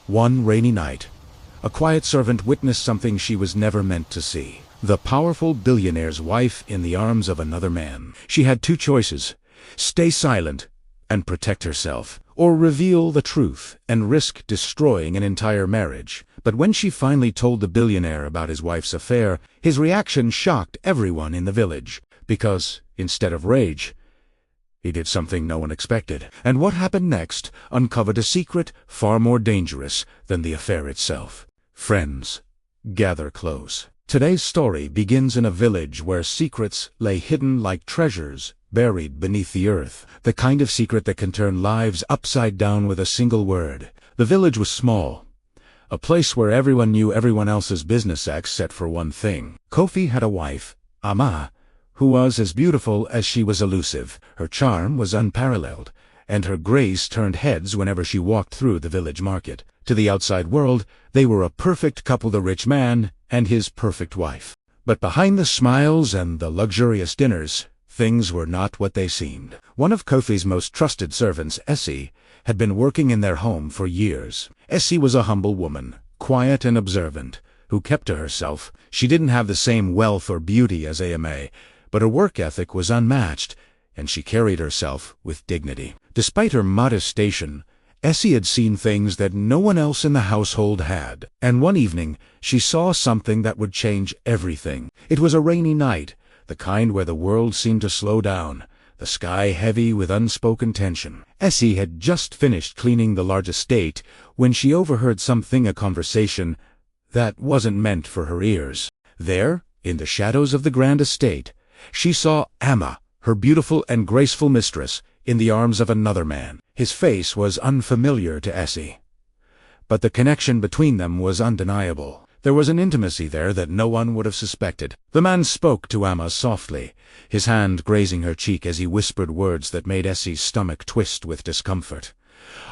One rainy night, a quiet servant witnessed something she was never meant to see. The powerful billionaire's wife in the arms of another man. She had two choices: stay silent and protect herself, or reveal the truth and risk destroying an entire marriage. But when she finally told the billionaire about his wife's affair, his reaction shocked everyone in the village, because, instead of rage, he did something no one expected. And what happened next uncovered a secret far more dangerous than the affair itself. Friends, gather close. Today's story begins in a village where secrets lay hidden like treasures buried beneath the earth. The kind of secret that can turn lives upside down with a single word. The village was small, a place where everyone knew everyone else's business except for one thing. Kofi had a wife, Ama, who was as beautiful as she was elusive. Her charm was unparalleled, and her grace turned heads whenever she walked through the village market. To the outside world, they were a perfect couple, the rich man and his perfect wife. But behind the smiles and the luxurious dinners, things were not what they seemed. One of Kofi's most trusted servants, Essie, had been working in their home for years. Essie was a humble woman, quiet and observant, who kept to herself. She didn't have the same wealth or beauty as Ama, but her work ethic was unmatched, and she carried herself with dignity. Despite her modest station, Essie had seen things that no one else in the household had, and one evening she saw something that would change everything. It was a rainy night, the kind where the world seemed to slow down, the sky heavy with unspoken tension. Essie had just finished cleaning the large estate when she overheard a conversation that wasn't meant for her ears. There, in the shadows of the grand estate, she saw Ama, her beautiful and graceful mistress, in the arms of another man. His face was unfamiliar to Essie, but the connection between them was undeniable. There was an intimacy there that no one would have suspected. The man spoke to Ama softly, his hand grazing her cheek as he whispered words that made Essie's stomach twist with discomfort.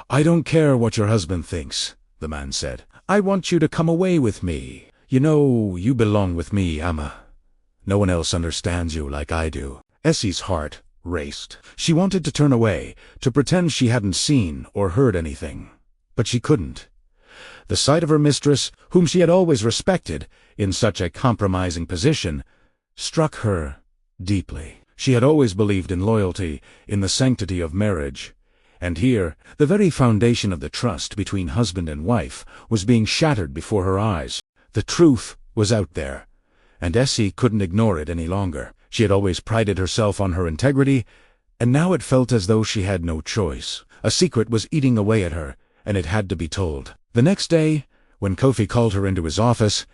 "I don't care what your husband thinks," the man said. "I want you to come away with me. You know, you belong with me, Ama. No one else understands you like I do." Essie's heart raced. She wanted to turn away, to pretend she hadn't seen or heard anything. But she couldn't. The sight of her mistress, whom she had always respected, in such a compromising position, struck her deeply. She had always believed in loyalty, in the sanctity of marriage. And here, the very foundation of the trust between husband and wife was being shattered before her eyes. The truth was out there, and Essie couldn't ignore it any longer. She had always prided herself on her integrity, and now it felt as though she had no choice. A secret was eating away at her, and it had to be told. The next day, when Kofi called her into his office,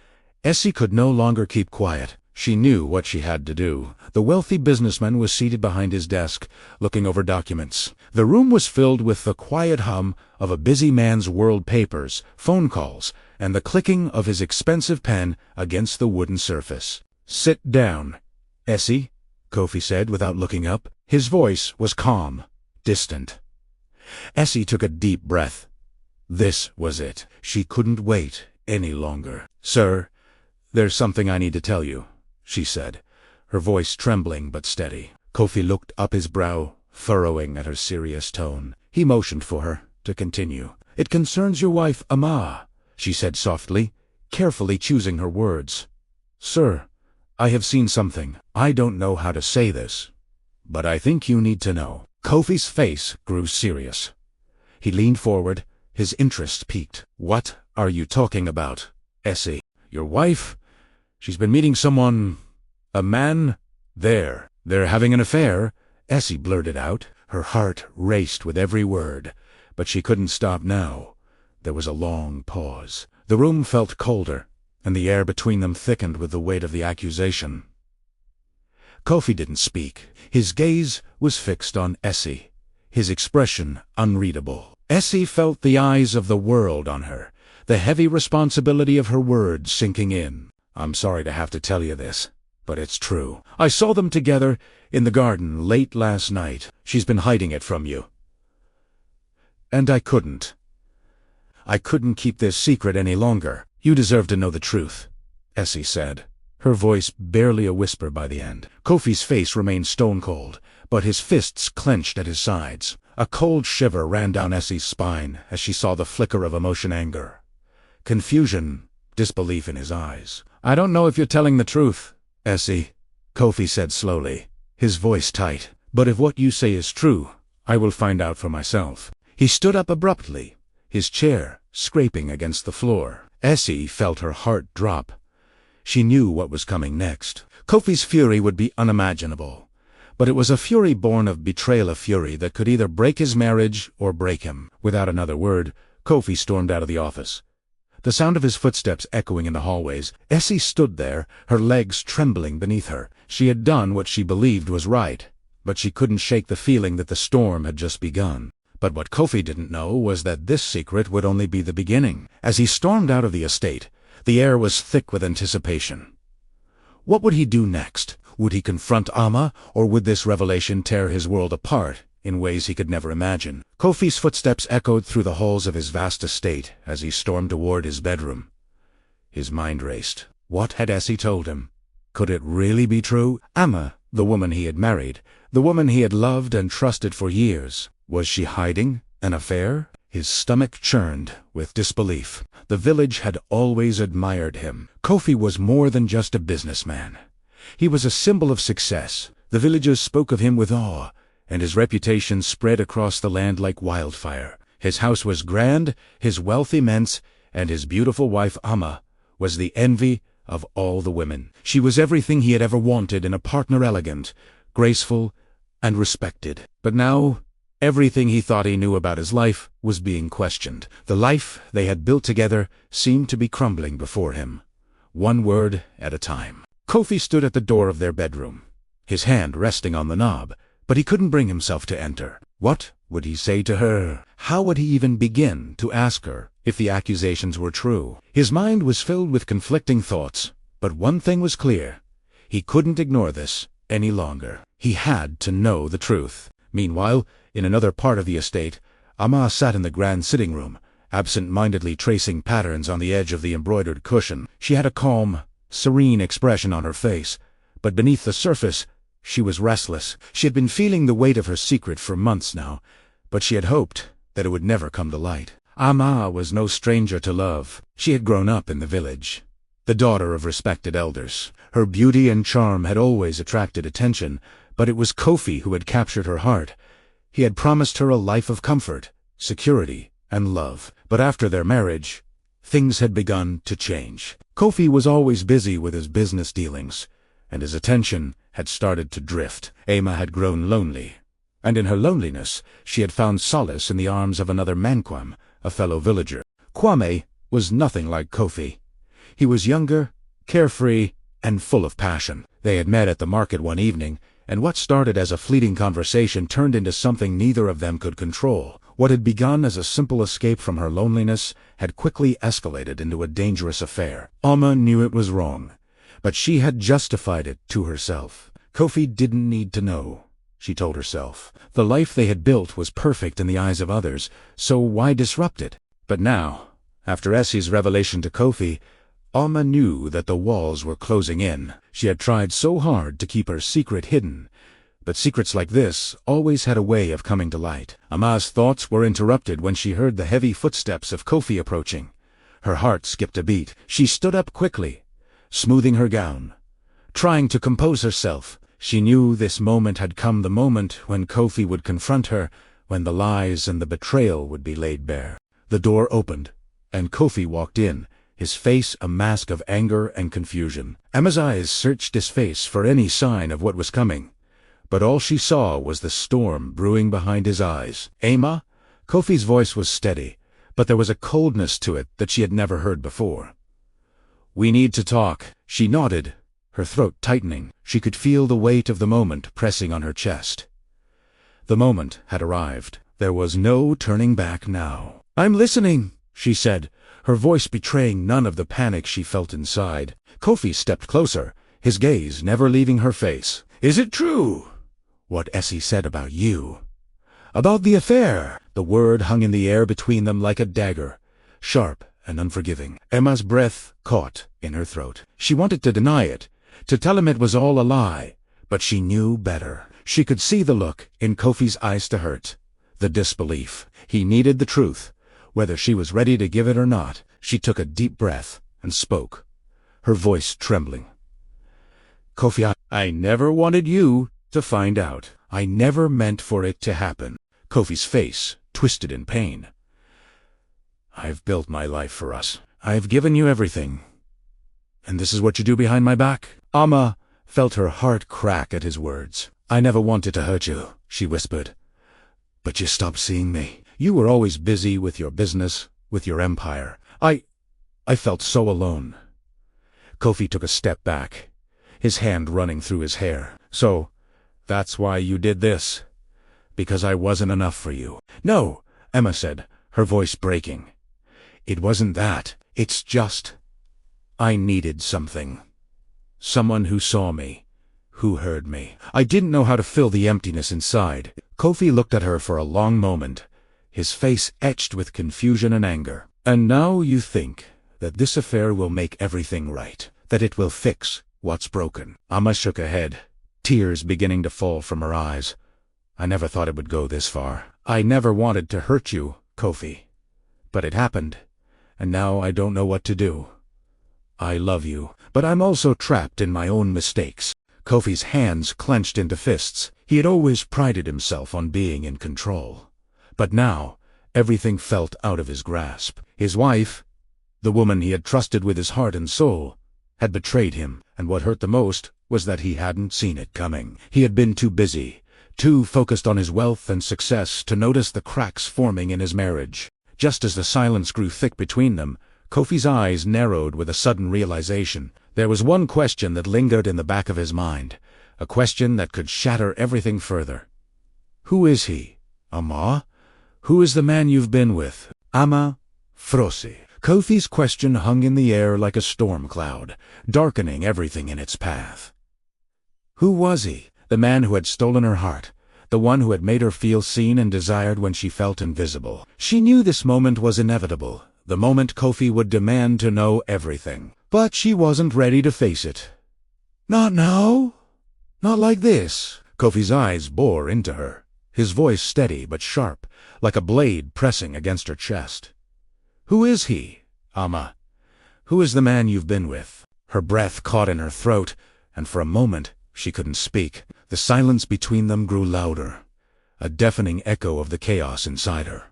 Essie could no longer keep quiet. She knew what she had to do. The wealthy businessman was seated behind his desk, looking over documents. The room was filled with the quiet hum of a busy man's world papers, phone calls, and the clicking of his expensive pen against the wooden surface. "Sit down, Essie," Kofi said without looking up. His voice was calm, distant. Essie took a deep breath. This was it. She couldn't wait any longer. "Sir, there's something I need to tell you," she said, her voice trembling but steady. Kofi looked up, his brow furrowing at her serious tone. He motioned for her to continue. "It concerns your wife, Ama," she said softly, carefully choosing her words. "Sir, I have seen something. I don't know how to say this, but I think you need to know." Kofi's face grew serious. He leaned forward, his interest piqued. "What are you talking about, Essie?" "Your wife? She's been meeting someone, a man, there. They're having an affair," Essie blurted out. Her heart raced with every word, but she couldn't stop now. There was a long pause. The room felt colder, and the air between them thickened with the weight of the accusation. Kofi didn't speak. His gaze was fixed on Essie, his expression unreadable. Essie felt the eyes of the world on her, the heavy responsibility of her words sinking in. "I'm sorry to have to tell you this, but it's true. I saw them together in the garden late last night. She's been hiding it from you. And I couldn't keep this secret any longer." "You deserve to know the truth," Essie said, her voice barely a whisper by the end. Kofi's face remained stone-cold, but his fists clenched at his sides. A cold shiver ran down Essie's spine as she saw the flicker of emotion, anger, confusion, disbelief in his eyes. "I don't know if you're telling the truth, Essie," Kofi said slowly, his voice tight. "But if what you say is true, I will find out for myself." He stood up abruptly, his chair scraping against the floor. Essie felt her heart drop. She knew what was coming next. Kofi's fury would be unimaginable. But it was a fury born of betrayal, a fury that could either break his marriage or break him. Without another word, Kofi stormed out of the office. The sound of his footsteps echoing in the hallways, Essie stood there, her legs trembling beneath her. She had done what she believed was right, but she couldn't shake the feeling that the storm had just begun. But what Kofi didn't know was that this secret would only be the beginning. As he stormed out of the estate, the air was thick with anticipation. What would he do next? Would he confront Amma, or would this revelation tear his world apart in ways he could never imagine? Kofi's footsteps echoed through the halls of his vast estate as he stormed toward his bedroom. His mind raced. What had Essie told him? Could it really be true? Amma, the woman he had married, the woman he had loved and trusted for years, was she hiding an affair? His stomach churned with disbelief. The village had always admired him. Kofi was more than just a businessman. He was a symbol of success. The villagers spoke of him with awe, and his reputation spread across the land like wildfire. His house was grand, his wealth immense, and his beautiful wife Amma was the envy of all the women. She was everything he had ever wanted in a partner, elegant, graceful, and respected. But now, everything he thought he knew about his life was being questioned. The life they had built together seemed to be crumbling before him, one word at a time. Kofi stood at the door of their bedroom, his hand resting on the knob, but he couldn't bring himself to enter. What would he say to her? How would he even begin to ask her if the accusations were true? His mind was filled with conflicting thoughts, but one thing was clear. He couldn't ignore this any longer. He had to know the truth. Meanwhile, in another part of the estate, Amma sat in the grand sitting room, absent-mindedly tracing patterns on the edge of the embroidered cushion. She had a calm, serene expression on her face, but beneath the surface, she was restless. She had been feeling the weight of her secret for months now, but she had hoped that it would never come to light. Amma was no stranger to love. She had grown up in the village, the daughter of respected elders. Her beauty and charm had always attracted attention, but it was Kofi who had captured her heart. He had promised her a life of comfort, security, and love. But after their marriage, things had begun to change. Kofi was always busy with his business dealings, and his attention had started to drift. Amma had grown lonely, and in her loneliness she had found solace in the arms of another Manquam, a fellow villager. Kwame was nothing like Kofi. He was younger, carefree, and full of passion. They had met at the market one evening, and what started as a fleeting conversation turned into something neither of them could control. What had begun as a simple escape from her loneliness had quickly escalated into a dangerous affair. Amma knew it was wrong, but she had justified it to herself. Kofi didn't need to know, she told herself. The life they had built was perfect in the eyes of others, so why disrupt it? But now, after Essie's revelation to Kofi, Amma knew that the walls were closing in. She had tried so hard to keep her secret hidden, but secrets like this always had a way of coming to light. Amma's thoughts were interrupted when she heard the heavy footsteps of Kofi approaching. Her heart skipped a beat. She stood up quickly, smoothing her gown, trying to compose herself. She knew this moment had come, the moment when Kofi would confront her, when the lies and the betrayal would be laid bare. The door opened, and Kofi walked in, his face a mask of anger and confusion. Amma's eyes searched his face for any sign of what was coming, but all she saw was the storm brewing behind his eyes. "Amma?" Kofi's voice was steady, but there was a coldness to it that she had never heard before. "We need to talk." She nodded, her throat tightening. She could feel the weight of the moment pressing on her chest. The moment had arrived. There was no turning back now. "I'm listening," she said, her voice betraying none of the panic she felt inside. Kofi stepped closer, his gaze never leaving her face. "Is it true, what Essie said about you? About the affair?" The word hung in the air between them like a dagger, sharp and unforgiving. Amma's breath caught in her throat. She wanted to deny it, to tell him it was all a lie, but she knew better. She could see the look in Kofi's eyes to hurt, the disbelief. He needed the truth, whether she was ready to give it or not. She took a deep breath and spoke, her voice trembling. Kofi, I never wanted you to find out. I never meant for it to happen. Kofi's face twisted in pain. I've built my life for us. I've given you everything. And this is what you do behind my back? Amma felt her heart crack at his words. I never wanted to hurt you, she whispered. But you stopped seeing me. You were always busy with your business, with your empire. I felt so alone. Kofi took a step back, his hand running through his hair. So, that's why you did this? Because I wasn't enough for you? No, Emma said, her voice breaking. It wasn't that. It's just, I needed something. Someone who saw me, who heard me. I didn't know how to fill the emptiness inside. Kofi looked at her for a long moment, his face etched with confusion and anger. And now you think that this affair will make everything right, that it will fix what's broken. Amma shook her head, tears beginning to fall from her eyes. I never thought it would go this far. I never wanted to hurt you, Kofi. But it happened, and now I don't know what to do. I love you, but I'm also trapped in my own mistakes. Kofi's hands clenched into fists. He had always prided himself on being in control. But now, everything felt out of his grasp. His wife, the woman he had trusted with his heart and soul, had betrayed him, and what hurt the most was that he hadn't seen it coming. He had been too busy, too focused on his wealth and success to notice the cracks forming in his marriage. Just as the silence grew thick between them, Kofi's eyes narrowed with a sudden realization. There was one question that lingered in the back of his mind, a question that could shatter everything further. Who is he? Amma? Who is the man you've been with? Amma Frossi. Kofi's question hung in the air like a storm cloud, darkening everything in its path. Who was he? The man who had stolen her heart, the one who had made her feel seen and desired when she felt invisible. She knew this moment was inevitable, the moment Kofi would demand to know everything. But she wasn't ready to face it. Not now. Not like this. Kofi's eyes bore into her, his voice steady but sharp, like a blade pressing against her chest. Who is he, Amma? Who is the man you've been with? Her breath caught in her throat, and for a moment she couldn't speak. The silence between them grew louder, a deafening echo of the chaos inside her.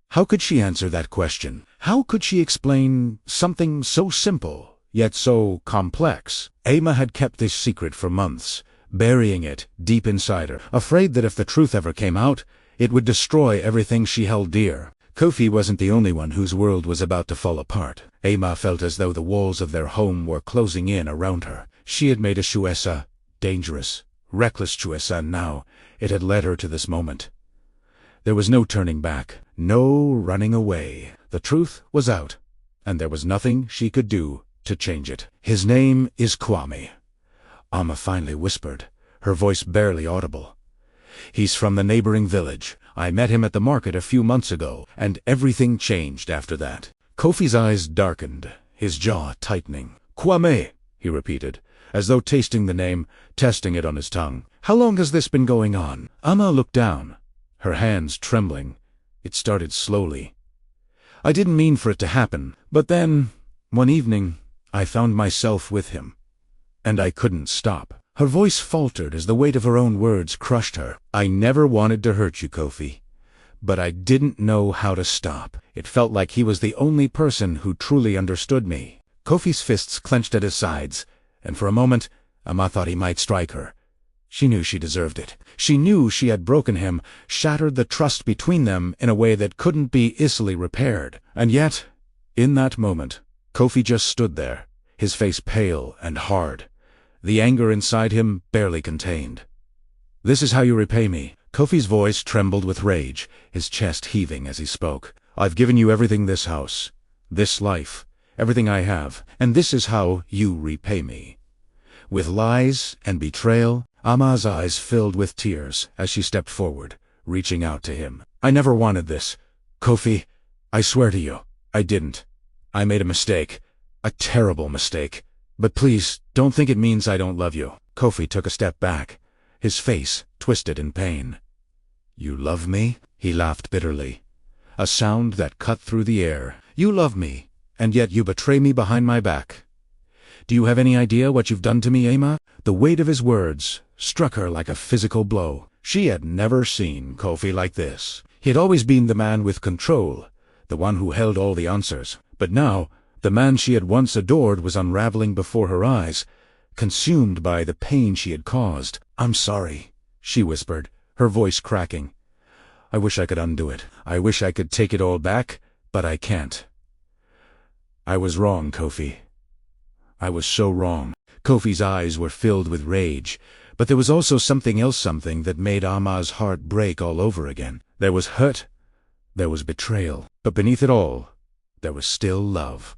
How could she answer that question? How could she explain something so simple, yet so complex? Amma had kept this secret for months, burying it deep inside her, afraid that if the truth ever came out, it would destroy everything she held dear. Kofi wasn't the only one whose world was about to fall apart. Amma felt as though the walls of their home were closing in around her. She had made a choice, dangerous, reckless choice, and now it had led her to this moment. There was no turning back, no running away. The truth was out, and there was nothing she could do to change it. His name is Kwame, Amma finally whispered, her voice barely audible. He's from the neighboring village. I met him at the market a few months ago, and everything changed after that. Kofi's eyes darkened, his jaw tightening. Kwame, he repeated, as though tasting the name, testing it on his tongue. How long has this been going on? Amma looked down, her hands trembling. It started slowly. I didn't mean for it to happen, but then, one evening, I found myself with him, and I couldn't stop. Her voice faltered as the weight of her own words crushed her. I never wanted to hurt you, Kofi, but I didn't know how to stop. It felt like he was the only person who truly understood me. Kofi's fists clenched at his sides, and for a moment, Amma thought he might strike her. She knew she deserved it. She knew she had broken him, shattered the trust between them in a way that couldn't be easily repaired. And yet, in that moment, Kofi just stood there, his face pale and hard, the anger inside him barely contained. This is how you repay me. Kofi's voice trembled with rage, his chest heaving as he spoke. I've given you everything, this house, this life, everything I have, and this is how you repay me. With lies and betrayal. Amma's eyes filled with tears as she stepped forward, reaching out to him. I never wanted this. Kofi, I swear to you, I didn't. I made a mistake. A terrible mistake. But please, don't think it means I don't love you. Kofi took a step back, his face twisted in pain. You love me? He laughed bitterly, a sound that cut through the air. You love me, and yet you betray me behind my back. Do you have any idea what you've done to me, Emma? The weight of his words struck her like a physical blow. She had never seen Kofi like this. He had always been the man with control, the one who held all the answers. But now, the man she had once adored was unraveling before her eyes, consumed by the pain she had caused. "I'm sorry," she whispered, her voice cracking. "I wish I could undo it. I wish I could take it all back, but I can't. I was wrong, Kofi. I was so wrong." Kofi's eyes were filled with rage, but there was also something that made Amma's heart break all over again. There was hurt, there was betrayal, but beneath it all, there was still love.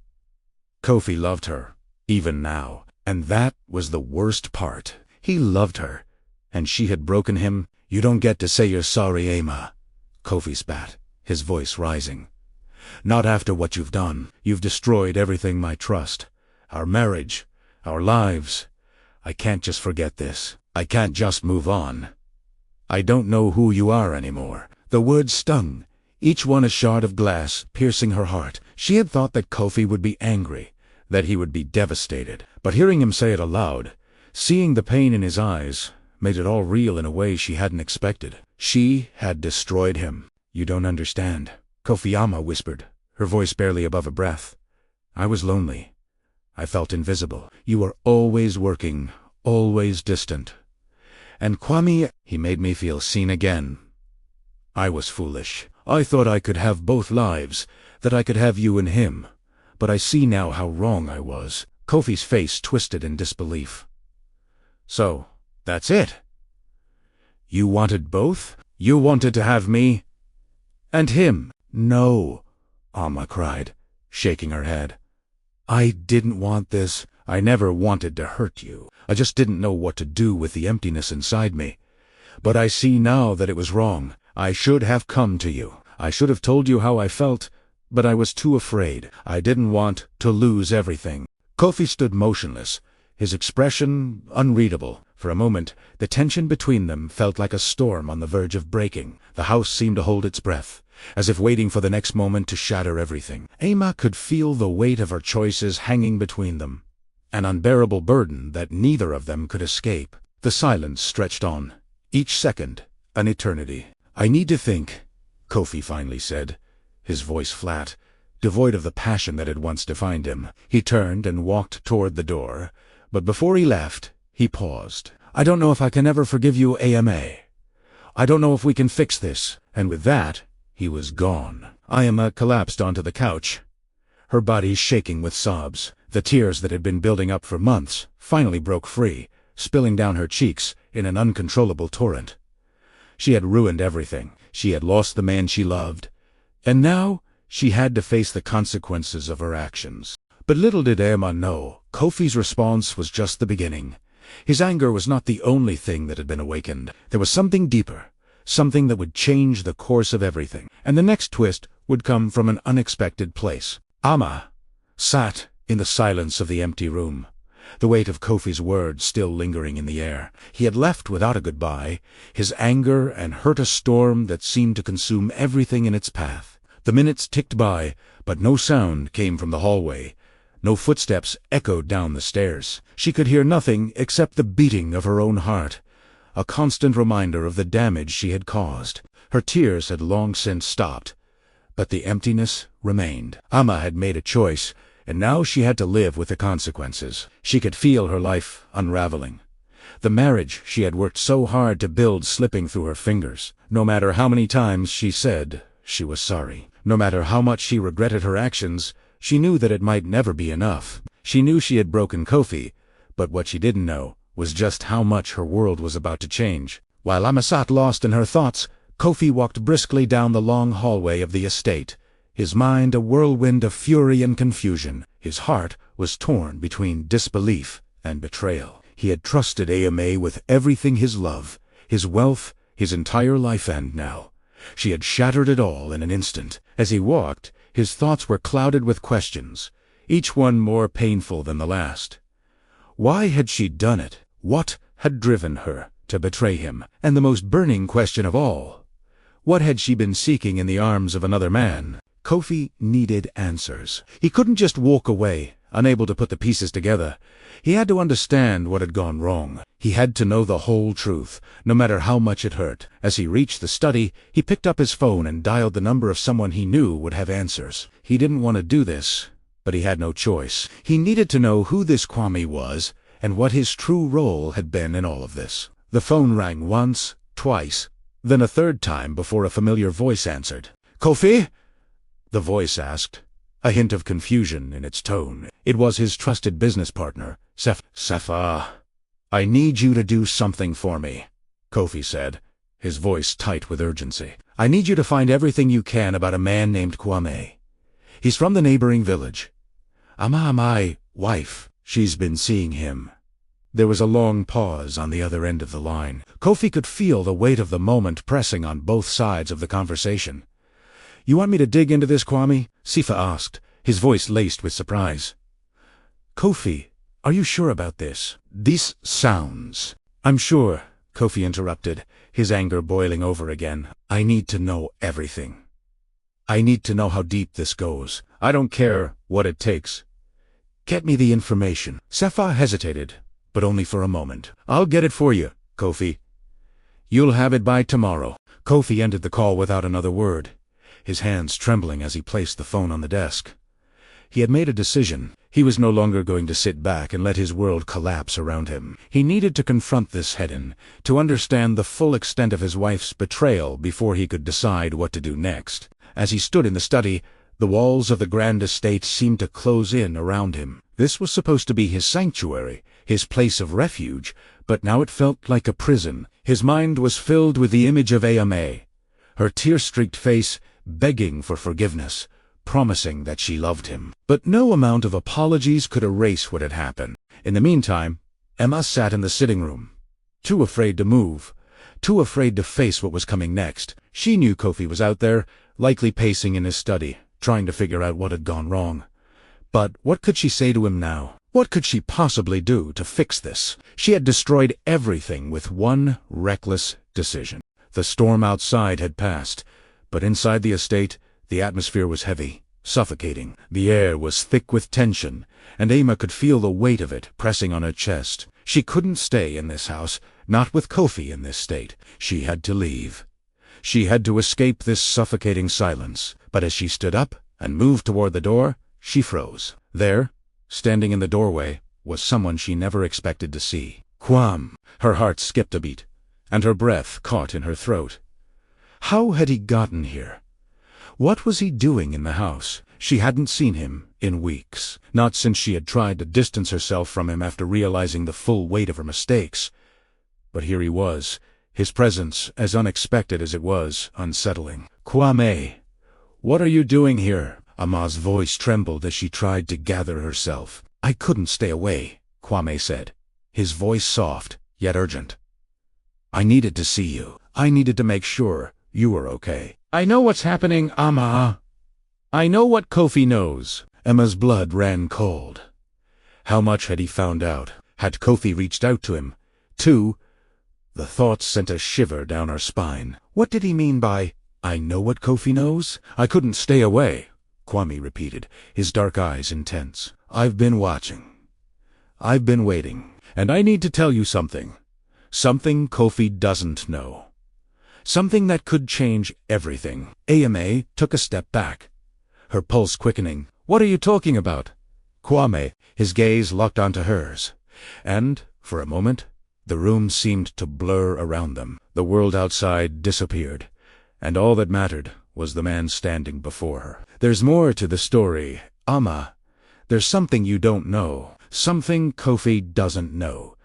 Kofi loved her, even now, and that was the worst part. He loved her, and she had broken him. "You don't get to say you're sorry, Emma," Kofi spat, his voice rising. "Not after what you've done. You've destroyed everything, my trust. Our marriage, our lives. I can't just forget this. I can't just move on. I don't know who you are anymore." The words stung, each one a shard of glass piercing her heart. She had thought that Kofi would be angry, that he would be devastated. But hearing him say it aloud, seeing the pain in his eyes, made it all real in a way she hadn't expected. She had destroyed him. "You don't understand," Kofi Amma whispered, her voice barely above a breath. "I was lonely. I felt invisible. You were always working, always distant. And Kwame, he made me feel seen again. I was foolish. I thought I could have both lives, that I could have you and him. But I see now how wrong I was." Kofi's face twisted in disbelief. "So, that's it? You wanted both? You wanted to have me and him?" "No," Amma cried, shaking her head. "I didn't want this. I never wanted to hurt you. I just didn't know what to do with the emptiness inside me. But I see now that it was wrong. I should have come to you. I should have told you how I felt, but I was too afraid. I didn't want to lose everything." Kofi stood motionless, his expression unreadable. For a moment, the tension between them felt like a storm on the verge of breaking. The house seemed to hold its breath, as if waiting for the next moment to shatter everything. Emma could feel the weight of her choices hanging between them, an unbearable burden that neither of them could escape. The silence stretched on, each second an eternity. "I need to think," Kofi finally said, his voice flat, devoid of the passion that had once defined him. He turned and walked toward the door, but before he left, he paused. "I don't know if I can ever forgive you, Ama. I don't know if we can fix this." And with that, he was gone. Ama collapsed onto the couch, her body shaking with sobs. The tears that had been building up for months finally broke free, spilling down her cheeks in an uncontrollable torrent. She had ruined everything. She had lost the man she loved, and now she had to face the consequences of her actions. But little did Emma know, Kofi's response was just the beginning. His anger was not the only thing that had been awakened. There was something deeper, something that would change the course of everything, and the next twist would come from an unexpected place. Amma sat in the silence of the empty room, the weight of Kofi's words still lingering in the air. He had left without a goodbye, his anger and hurt a storm that seemed to consume everything in its path. The minutes ticked by, but no sound came from the hallway. No footsteps echoed down the stairs. She could hear nothing except the beating of her own heart, a constant reminder of the damage she had caused. Her tears had long since stopped, but the emptiness remained. Amma had made a choice, and now she had to live with the consequences. She could feel her life unraveling, the marriage she had worked so hard to build slipping through her fingers. No matter how many times she said she was sorry, no matter how much she regretted her actions, she knew that it might never be enough. She knew she had broken Kofi, but what she didn't know was just how much her world was about to change. While Amma sat lost in her thoughts, Kofi walked briskly down the long hallway of the estate, his mind a whirlwind of fury and confusion. His heart was torn between disbelief and betrayal. He had trusted Ama with everything, his love, his wealth, his entire life, and now she had shattered it all in an instant. As he walked, his thoughts were clouded with questions, each one more painful than the last. Why had she done it? What had driven her to betray him? And the most burning question of all, What had she been seeking in the arms of another man? Kofi needed answers. He couldn't just walk away, unable to put the pieces together. He had to understand what had gone wrong. He had to know the whole truth, no matter how much it hurt. As he reached the study, he picked up his phone and dialed the number of someone he knew would have answers. He didn't want to do this, but he had no choice. He needed to know who this Kwame was and what his true role had been in all of this. The phone rang once, twice, then a third time before a familiar voice answered. "Kofi?" the voice asked, a hint of confusion in its tone. It was his trusted business partner, Sefa. "I need you to do something for me," Kofi said, his voice tight with urgency. "I need you to find everything you can about a man named Kwame. He's from the neighboring village. My wife, she's been seeing him." There was a long pause on the other end of the line. Kofi could feel the weight of the moment pressing on both sides of the conversation. "You want me to dig into this, Kwame?" Sifa asked, his voice laced with surprise. "Kofi, are you sure about this?" "These sounds." "I'm sure," Kofi interrupted, his anger boiling over again. "I need to know everything. I need to know how deep this goes. I don't care what it takes. Get me the information." Sefa hesitated, but only for a moment. "I'll get it for you, Kofi. You'll have it by tomorrow." Kofi ended the call without another word, his hands trembling as he placed the phone on the desk. He had made a decision. He was no longer going to sit back and let his world collapse around him. He needed to confront this head-on, to understand the full extent of his wife's betrayal before he could decide what to do next. As he stood in the study, the walls of the grand estate seemed to close in around him. This was supposed to be his sanctuary, his place of refuge, but now it felt like a prison. His mind was filled with the image of Ama, her tear-streaked face begging for forgiveness, promising that she loved him. But no amount of apologies could erase what had happened. In the meantime, Emma sat in the sitting room, too afraid to move, too afraid to face what was coming next. She knew Kofi was out there, likely pacing in his study, trying to figure out what had gone wrong. But what could she say to him now? What could she possibly do to fix this? She had destroyed everything with one reckless decision. The storm outside had passed, but inside the estate, the atmosphere was heavy, suffocating. The air was thick with tension, and Emma could feel the weight of it pressing on her chest. She couldn't stay in this house, not with Kofi in this state. She had to leave. She had to escape this suffocating silence. But as she stood up and moved toward the door, she froze. There, standing in the doorway, was someone she never expected to see. Kwame. Her heart skipped a beat, and her breath caught in her throat. How had he gotten here? What was he doing in the house? She hadn't seen him in weeks, not since she had tried to distance herself from him after realizing the full weight of her mistakes. But here he was, his presence as unexpected as it was unsettling. "Kwame, what are you doing here?" Ama's voice trembled as she tried to gather herself. "I couldn't stay away," Kwame said, his voice soft, yet urgent. "I needed to see you. I needed to make sure you were okay." "I know what's happening, Ama. I know what Kofi knows." Emma's blood ran cold. How much had he found out? Had Kofi reached out to him, too? The thought sent a shiver down her spine. What did he mean by, "I know what Kofi knows"? "I couldn't stay away," Kwame repeated, his dark eyes intense. "I've been watching. I've been waiting. And I need to tell you something. Something Kofi doesn't know. Something that could change everything." Ama took a step back, her pulse quickening. "What are you talking about?" Kwame, his gaze locked onto hers. And, for a moment, the room seemed to blur around them. The world outside disappeared, and all that mattered was the man standing before her. "There's more to the story, Ama. There's something you don't know, something Kofi doesn't know,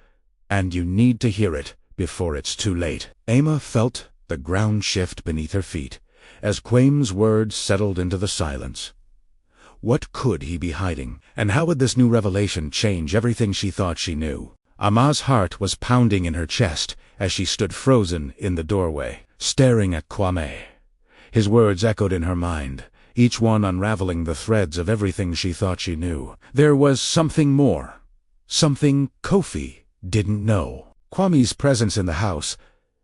and you need to hear it before it's too late." Ama felt the ground shift beneath her feet as Kwame's words settled into the silence. What could he be hiding, and how would this new revelation change everything she thought she knew? Ama's heart was pounding in her chest as she stood frozen in the doorway, staring at Kwame. His words echoed in her mind, each one unraveling the threads of everything she thought she knew. There was something more, something Kofi didn't know. Kwame's presence in the house,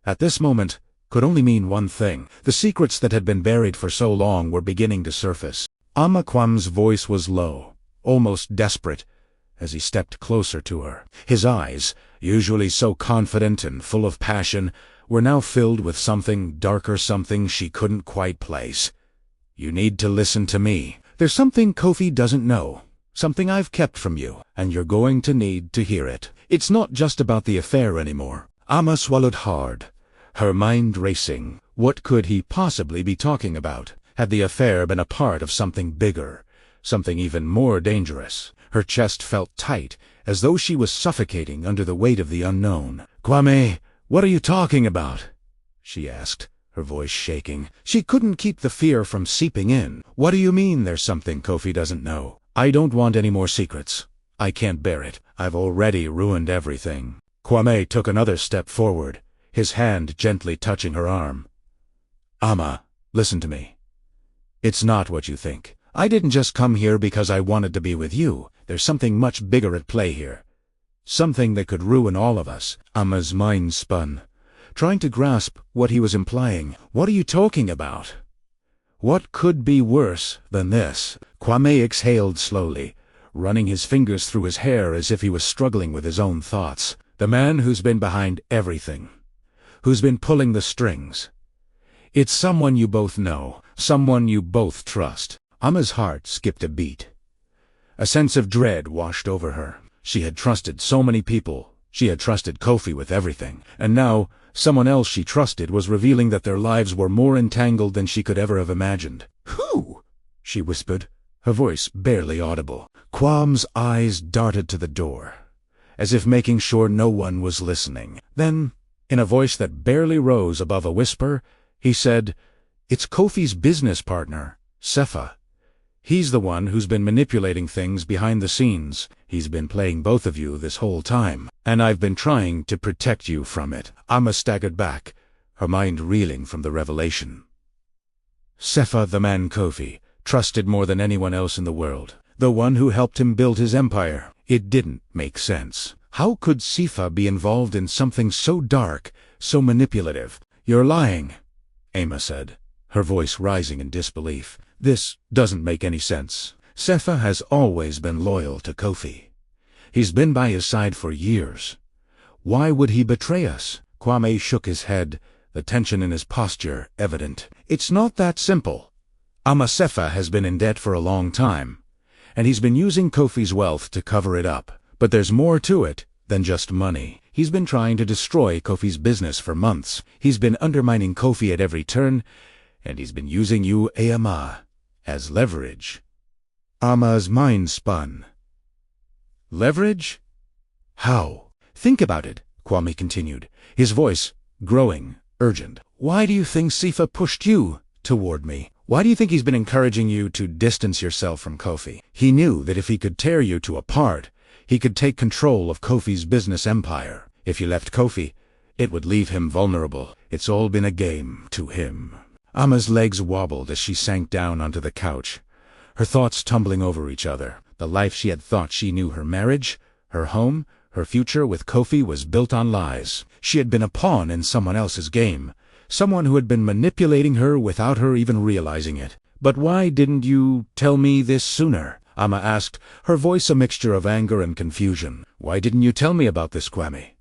at this moment, could only mean one thing. The secrets that had been buried for so long were beginning to surface. Amakwam's voice was low, almost desperate, as he stepped closer to her. His eyes, usually so confident and full of passion, were now filled with something darker, something she couldn't quite place. "You need to listen to me. There's something Kofi doesn't know, something I've kept from you, and you're going to need to hear it. It's not just about the affair anymore." Amma swallowed hard, her mind racing. What could he possibly be talking about? Had the affair been a part of something bigger, something even more dangerous? Her chest felt tight, as though she was suffocating under the weight of the unknown. "Kwame, what are you talking about?" she asked, her voice shaking. She couldn't keep the fear from seeping in. "What do you mean there's something Kofi doesn't know?" "I don't want any more secrets. I can't bear it. I've already ruined everything." Kwame took another step forward, his hand gently touching her arm. "Amma, listen to me. It's not what you think. I didn't just come here because I wanted to be with you. There's something much bigger at play here. Something that could ruin all of us." Amma's mind spun, trying to grasp what he was implying. "What are you talking about? What could be worse than this?" Kwame exhaled slowly, running his fingers through his hair as if he was struggling with his own thoughts. "The man who's been behind everything, who's been pulling the strings. It's someone you both know, someone you both trust." Amma's heart skipped a beat. A sense of dread washed over her. She had trusted so many people. She had trusted Kofi with everything. And now, someone else she trusted was revealing that their lives were more entangled than she could ever have imagined. "Who?" she whispered, her voice barely audible. Kwam's eyes darted to the door, as if making sure no one was listening. Then, in a voice that barely rose above a whisper, he said, "It's Kofi's business partner, Sefa. He's the one who's been manipulating things behind the scenes. He's been playing both of you this whole time, and I've been trying to protect you from it." Amma staggered back, her mind reeling from the revelation. Sefa, the man Kofi trusted more than anyone else in the world, the one who helped him build his empire. It didn't make sense. How could Sefa be involved in something so dark, so manipulative? "You're lying," Amma said, her voice rising in disbelief. "This doesn't make any sense. Sefa has always been loyal to Kofi. He's been by his side for years. Why would he betray us?" Kwame shook his head, the tension in his posture evident. "It's not that simple. Amma Sefa has been in debt for a long time, and he's been using Kofi's wealth to cover it up. But there's more to it than just money. He's been trying to destroy Kofi's business for months. He's been undermining Kofi at every turn, and he's been using you, Amma, as leverage." Amma's mind spun. "Leverage? How?" "Think about it," Kwame continued, his voice growing urgent. "Why do you think Sefa pushed you toward me? Why do you think he's been encouraging you to distance yourself from Kofi? He knew that if he could tear you two apart, he could take control of Kofi's business empire. If you left Kofi, it would leave him vulnerable. It's all been a game to him." Amma's legs wobbled as she sank down onto the couch, her thoughts tumbling over each other. The life she had thought she knew, her marriage, her home, her future with Kofi, was built on lies. She had been a pawn in someone else's game, someone who had been manipulating her without her even realizing it. "But why didn't you tell me this sooner?" Amma asked, her voice a mixture of anger and confusion. "Why didn't you tell me about this, Kwame?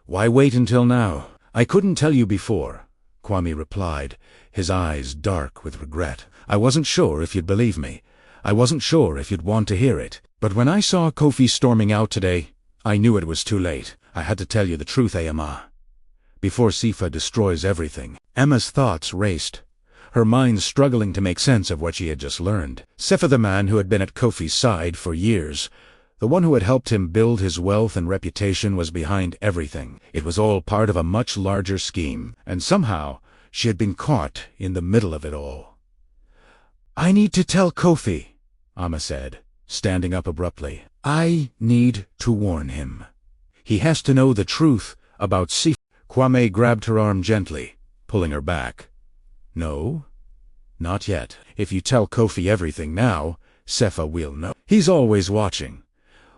Why wait until now?" "I couldn't tell you before," Kwame replied, his eyes dark with regret. "I wasn't sure if you'd believe me. I wasn't sure if you'd want to hear it. But when I saw Kofi storming out today, I knew it was too late. I had to tell you the truth, Amma. Before Sefa destroys everything." Emma's thoughts raced, her mind struggling to make sense of what she had just learned. Sefa, the man who had been at Kofi's side for years, the one who had helped him build his wealth and reputation, was behind everything. It was all part of a much larger scheme, and somehow she had been caught in the middle of it all. "I need to tell Kofi," Amma said, standing up abruptly. "I need to warn him. He has to know the truth about Sefa." Kwame grabbed her arm gently, pulling her back. "No, not yet. If you tell Kofi everything now, Sefa will know. He's always watching.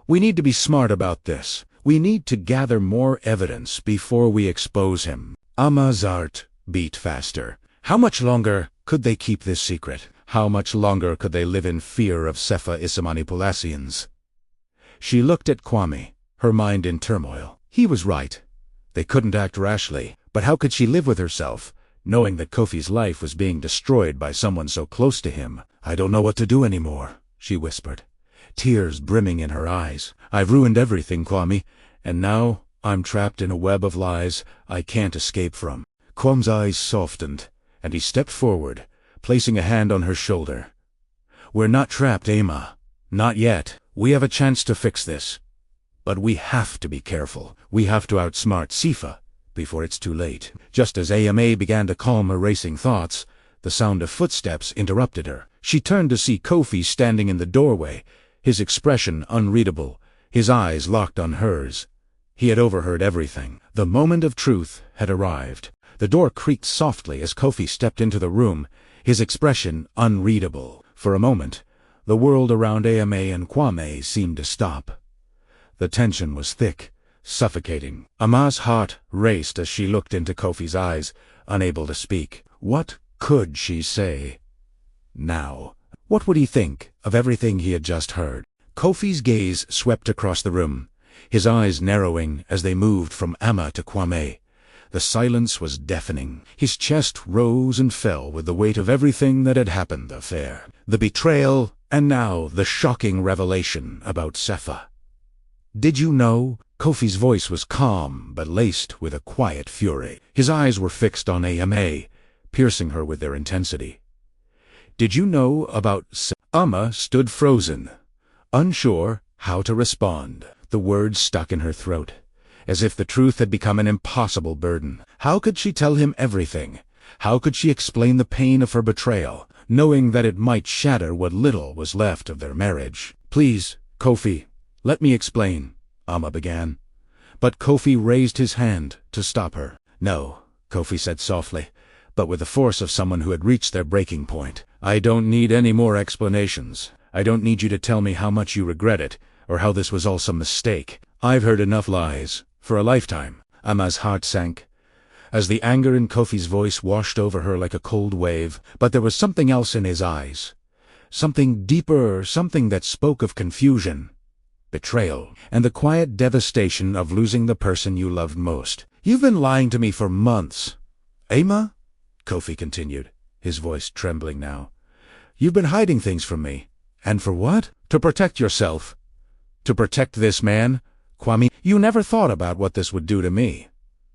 We need to be smart about this. We need to gather more evidence before we expose him." Amma's heart beat faster. How much longer could they keep this secret? How much longer could they live in fear of Sefa Issamanipulations? She looked at Kwame, her mind in turmoil. He was right. They couldn't act rashly, but how could she live with herself, knowing that Kofi's life was being destroyed by someone so close to him? "I don't know what to do anymore," she whispered, tears brimming in her eyes. "I've ruined everything, Kwame, and now I'm trapped in a web of lies I can't escape from." Kwame's eyes softened, and he stepped forward, placing a hand on her shoulder. "We're not trapped, Amma. Not yet. We have a chance to fix this. But we have to be careful. We have to outsmart Sifa before it's too late." Just as Ama began to calm her racing thoughts, the sound of footsteps interrupted her. She turned to see Kofi standing in the doorway, his expression unreadable, his eyes locked on hers. He had overheard everything. The moment of truth had arrived. The door creaked softly as Kofi stepped into the room, his expression unreadable. For a moment, the world around Ama and Kwame seemed to stop. The tension was thick, suffocating. Amma's heart raced as she looked into Kofi's eyes, unable to speak. What could she say now? What would he think of everything he had just heard? Kofi's gaze swept across the room, his eyes narrowing as they moved from Amma to Kwame. The silence was deafening. His chest rose and fell with the weight of everything that had happened. The affair, the betrayal, and now the shocking revelation about Sefa. "Did you know?" Kofi's voice was calm, but laced with a quiet fury. His eyes were fixed on Ama, piercing her with their intensity. "Did you know about Sefa?" Amma stood frozen, unsure how to respond. The words stuck in her throat, as if the truth had become an impossible burden. How could she tell him everything? How could she explain the pain of her betrayal, knowing that it might shatter what little was left of their marriage? "Please, Kofi, let me explain," Amma began. But Kofi raised his hand to stop her. "No," Kofi said softly, but with the force of someone who had reached their breaking point. "I don't need any more explanations. I don't need you to tell me how much you regret it, or how this was all some mistake. I've heard enough lies, for a lifetime." Amma's heart sank, as the anger in Kofi's voice washed over her like a cold wave, but there was something else in his eyes. Something deeper, something that spoke of confusion, betrayal, and the quiet devastation of losing the person you loved most. "You've been lying to me for months, Amma," Kofi continued, his voice trembling now. "You've been hiding things from me. And for what? To protect yourself. To protect this man, Kwame. You never thought about what this would do to me,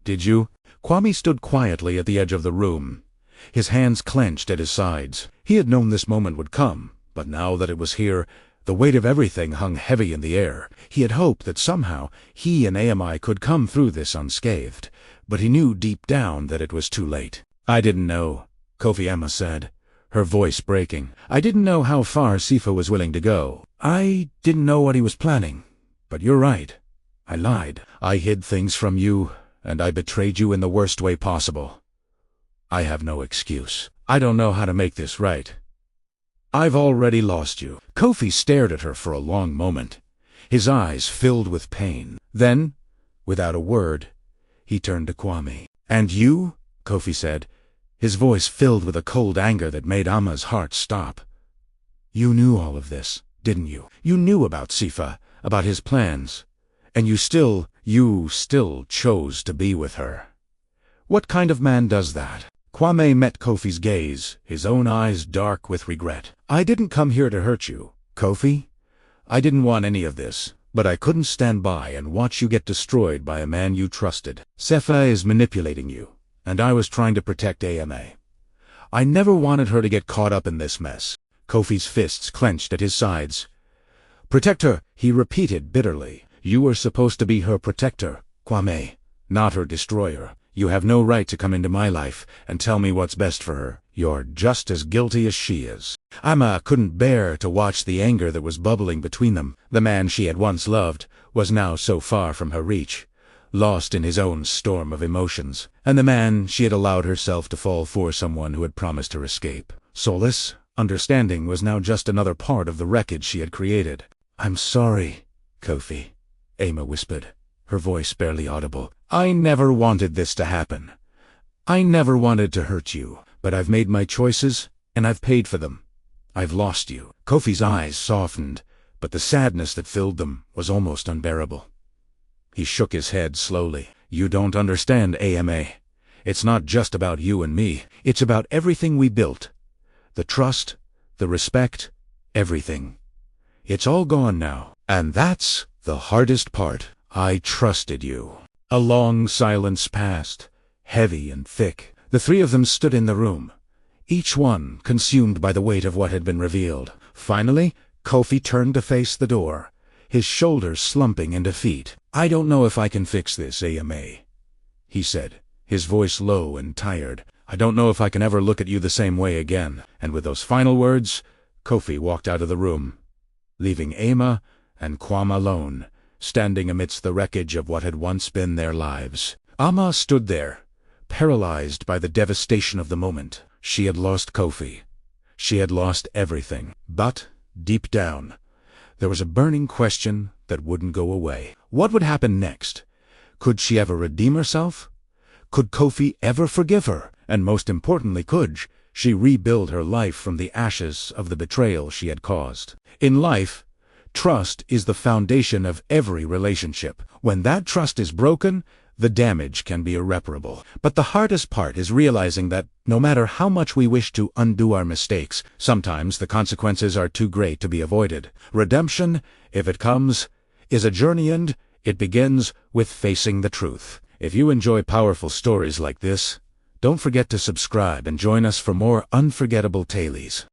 did you?" Kwame stood quietly at the edge of the room, his hands clenched at his sides. He had known this moment would come, but now that it was here, the weight of everything hung heavy in the air. He had hoped that somehow he and Ami could come through this unscathed, but he knew deep down that it was too late. "I didn't know," Kofi Amma said, her voice breaking. "I didn't know how far Sifa was willing to go. I didn't know what he was planning. But you're right. I lied. I hid things from you, and I betrayed you in the worst way possible. I have no excuse. I don't know how to make this right. I've already lost you." Kofi stared at her for a long moment, his eyes filled with pain. Then, without a word, he turned to Kwame. "And you?" Kofi said, his voice filled with a cold anger that made Amma's heart stop. "You knew all of this, didn't you? You knew about Sifa, about his plans, and you still chose to be with her. What kind of man does that?" Kwame met Kofi's gaze, his own eyes dark with regret. "I didn't come here to hurt you, Kofi. I didn't want any of this, but I couldn't stand by and watch you get destroyed by a man you trusted. Sefa is manipulating you, and I was trying to protect Ama. I never wanted her to get caught up in this mess." Kofi's fists clenched at his sides. "Protect her," he repeated bitterly. "You were supposed to be her protector, Kwame, not her destroyer. You have no right to come into my life and tell me what's best for her. You're just as guilty as she is." Amma couldn't bear to watch the anger that was bubbling between them. The man she had once loved was now so far from her reach, lost in his own storm of emotions, and the man she had allowed herself to fall for someone who had promised her escape. Solace, understanding, was now just another part of the wreckage she had created. "I'm sorry, Kofi," Amma whispered, her voice barely audible. "I never wanted this to happen. I never wanted to hurt you, but I've made my choices, and I've paid for them. I've lost you." Kofi's eyes softened, but the sadness that filled them was almost unbearable. He shook his head slowly. "You don't understand, AMA. It's not just about you and me. It's about everything we built. The trust, the respect, everything. It's all gone now. And that's the hardest part. I trusted you." A long silence passed, heavy and thick. The three of them stood in the room, each one consumed by the weight of what had been revealed. Finally, Kofi turned to face the door, his shoulders slumping in defeat. "I don't know if I can fix this, AMA," he said, his voice low and tired. "I don't know if I can ever look at you the same way again." And with those final words, Kofi walked out of the room, leaving Ama and Kwam alone, standing amidst the wreckage of what had once been their lives. Ama stood there, paralyzed by the devastation of the moment. She had lost Kofi. She had lost everything. But, deep down, there was a burning question that wouldn't go away. What would happen next? Could she ever redeem herself? Could Kofi ever forgive her? And most importantly, could she rebuild her life from the ashes of the betrayal she had caused? In life, trust is the foundation of every relationship. When that trust is broken, the damage can be irreparable. But the hardest part is realizing that no matter how much we wish to undo our mistakes, sometimes the consequences are too great to be avoided. Redemption, if it comes, is a journey, and it begins with facing the truth. If you enjoy powerful stories like this, don't forget to subscribe and join us for more unforgettable tales.